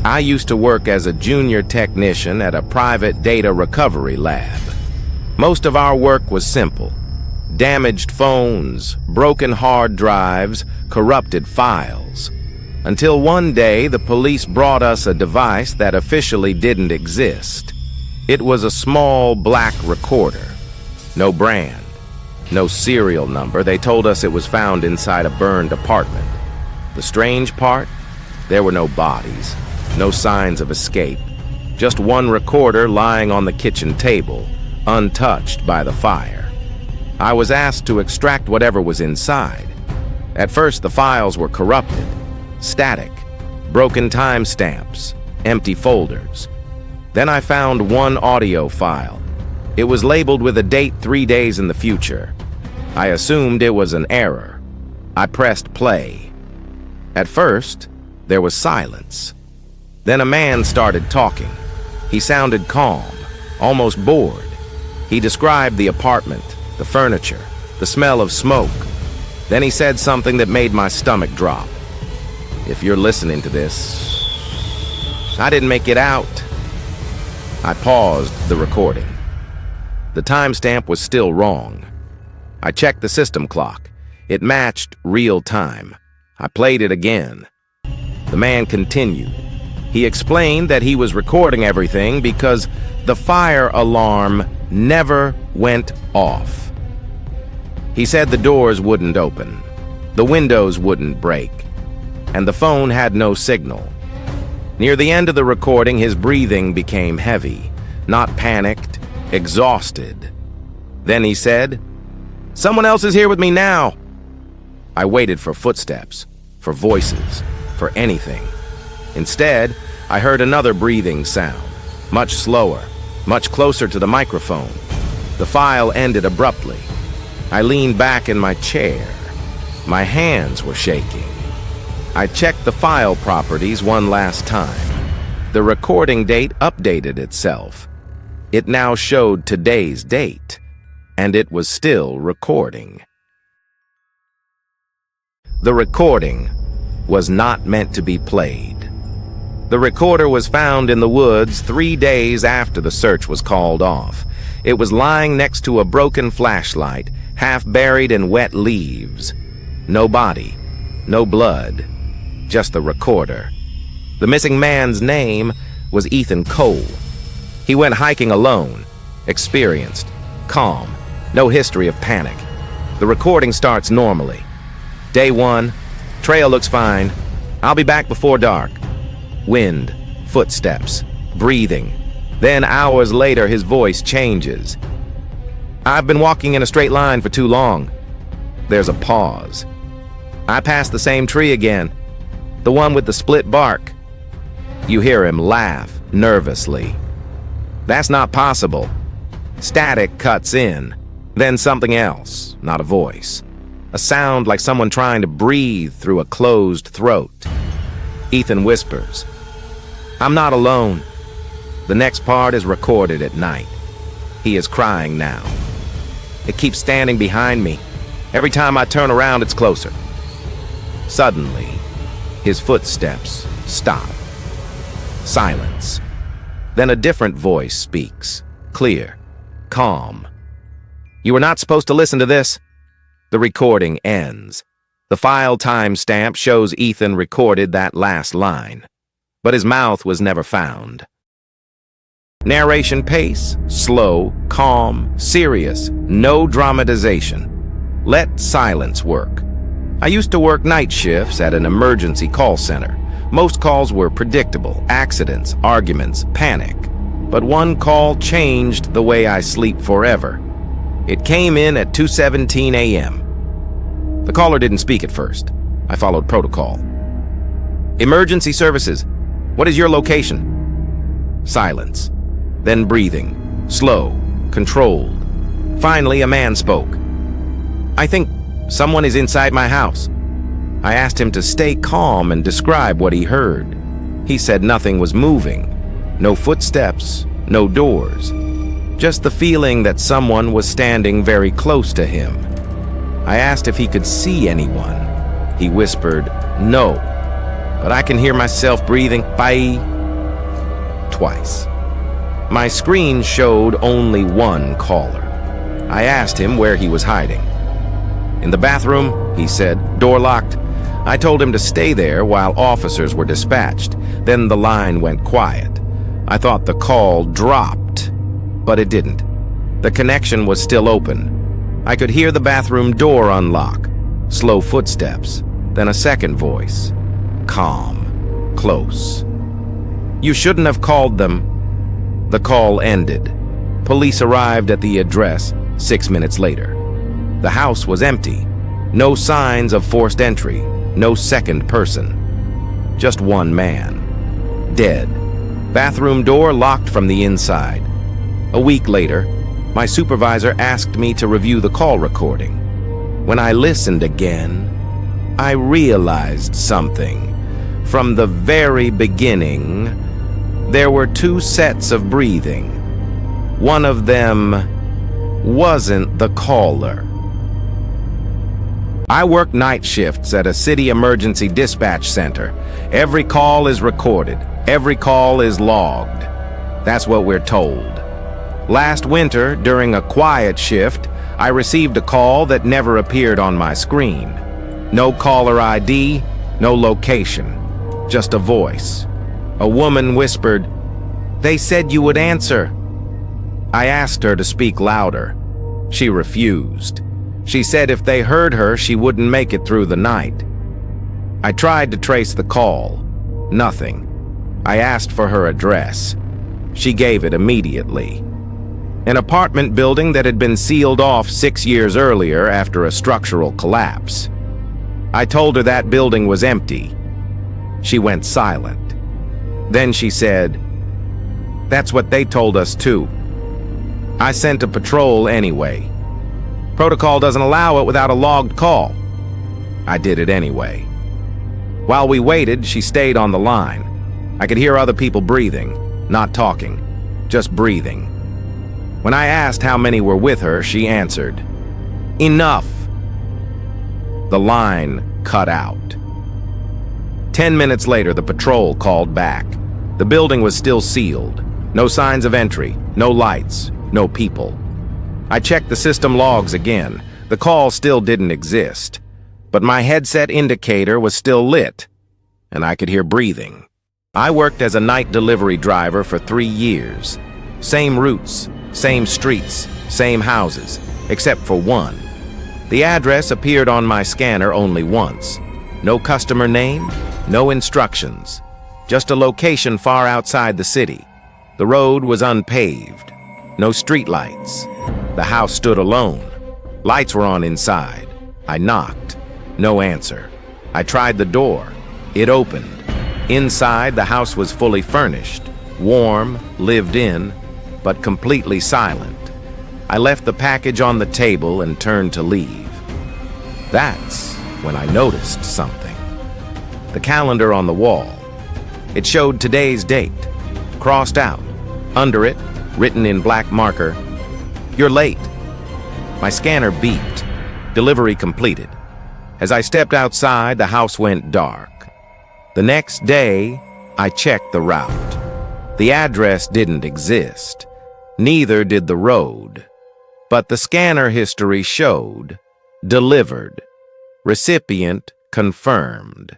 I used to work as a junior technician at a private data recovery lab. Most of our work was simple. Damaged phones, broken hard drives, corrupted files. Until one day, the police brought us a device that officially didn't exist. It was a small black recorder. No brand, no serial number. They told us it was found inside a burned apartment. The strange part? There were no bodies, no signs of escape. Just one recorder lying on the kitchen table, untouched by the fire. I was asked to extract whatever was inside. At first, the files were corrupted, static, broken timestamps, empty folders. Then I found one audio file. It was labeled with a date 3 days in the future. I assumed it was an error. I pressed play. At first, there was silence. Then a man started talking. He sounded calm, almost bored. He described the apartment, the furniture, the smell of smoke. Then he said something that made my stomach drop. If you're listening to this, I didn't make it out. I paused the recording. The timestamp was still wrong. I checked the system clock. It matched real time. I played it again. The man continued. He explained that he was recording everything because the fire alarm never went off. He said the doors wouldn't open, the windows wouldn't break, and the phone had no signal. Near the end of the recording, his breathing became heavy, not panicked, exhausted. Then he said, "Someone else is here with me now." I waited for footsteps, for voices, for anything. Instead, I heard another breathing sound, much slower, much closer to the microphone. The file ended abruptly. I leaned back in my chair. My hands were shaking. I checked the file properties one last time. The recording date updated itself. It now showed today's date, and it was still recording. The recording was not meant to be played. The recorder was found in the woods 3 days after the search was called off. It was lying next to a broken flashlight, half buried in wet leaves. No body, no blood, just the recorder. The missing man's name was Ethan Cole. He went hiking alone, experienced, calm, no history of panic. The recording starts normally. Day 1, trail looks fine. I'll be back before dark. Wind, footsteps, breathing. Then hours later, his voice changes. "I've been walking in a straight line for too long." There's a pause. "I passed the same tree again, the one with the split bark." You hear him laugh nervously. "That's not possible." Static cuts in, then something else, not a voice. A sound like someone trying to breathe through a closed throat. Ethan whispers, "I'm not alone." The next part is recorded at night. He is crying now. "It keeps standing behind me. Every time I turn around, it's closer." Suddenly, his footsteps stop. Silence. Then a different voice speaks, clear, calm. "You were not supposed to listen to this." The recording ends. The file timestamp shows Ethan recorded that last line, but his mouth was never found. Narration pace, slow, calm, serious, no dramatization. Let silence work. I used to work night shifts at an emergency call center. Most calls were predictable, accidents, arguments, panic. But one call changed the way I sleep forever. It came in at 2:17 a.m. The caller didn't speak at first. I followed protocol. "Emergency services, what is your location?" Silence. Then breathing, slow, controlled. Finally, a man spoke. "I think someone is inside my house." I asked him to stay calm and describe what he heard. He said nothing was moving. No footsteps, no doors. Just the feeling that someone was standing very close to him. I asked if he could see anyone. He whispered, "No." but I can hear myself breathing bye twice. My screen showed only one caller. I asked him where he was hiding. In the bathroom, he said, door locked. I told him to stay there while officers were dispatched. Then the line went quiet. I thought the call dropped, but it didn't. The connection was still open. I could hear the bathroom door unlock, slow footsteps, then a second voice. Calm, close. You shouldn't have called them. The call ended. Police arrived at the address 6 minutes later. The house was empty. No signs of forced entry. No second person. Just one man. Dead. Bathroom door locked from the inside. A week later, my supervisor asked me to review the call recording. When I listened again, I realized something. From the very beginning, there were two sets of breathing. One of them wasn't the caller. I work night shifts at a city emergency dispatch center. Every call is recorded. Every call is logged. That's what we're told. Last winter, during a quiet shift, I received a call that never appeared on my screen. No caller ID, no location, just a voice. A woman whispered, "They said you would answer." I asked her to speak louder. She refused. She said if they heard her, she wouldn't make it through the night. I tried to trace the call. Nothing. I asked for her address. She gave it immediately. An apartment building that had been sealed off 6 years earlier after a structural collapse. I told her that building was empty. She went silent. Then she said, "That's what they told us too." I sent a patrol anyway. Protocol doesn't allow it without a logged call. I did it anyway. While we waited, she stayed on the line. I could hear other people breathing, not talking, just breathing. When I asked how many were with her, she answered, "Enough." The line cut out. 10 minutes later, the patrol called back. The building was still sealed. No signs of entry, no lights, no people. I checked the system logs again. The call still didn't exist, but my headset indicator was still lit, and I could hear breathing. I worked as a night delivery driver for 3 years. Same routes, same streets, same houses, except for one. The address appeared on my scanner only once. No customer name, no instructions, just a location far outside the city. The road was unpaved, no streetlights. The house stood alone. Lights were on inside. I knocked. No answer. I tried the door. It opened. Inside, the house was fully furnished, warm, lived in, but completely silent. I left the package on the table and turned to leave. That's when I noticed something. The calendar on the wall. It showed today's date, crossed out. Under it, written in black marker, "You're late." My scanner beeped. Delivery completed. As I stepped outside, the house went dark. The next day, I checked the route. The address didn't exist. Neither did the road. But the scanner history showed, delivered, recipient confirmed.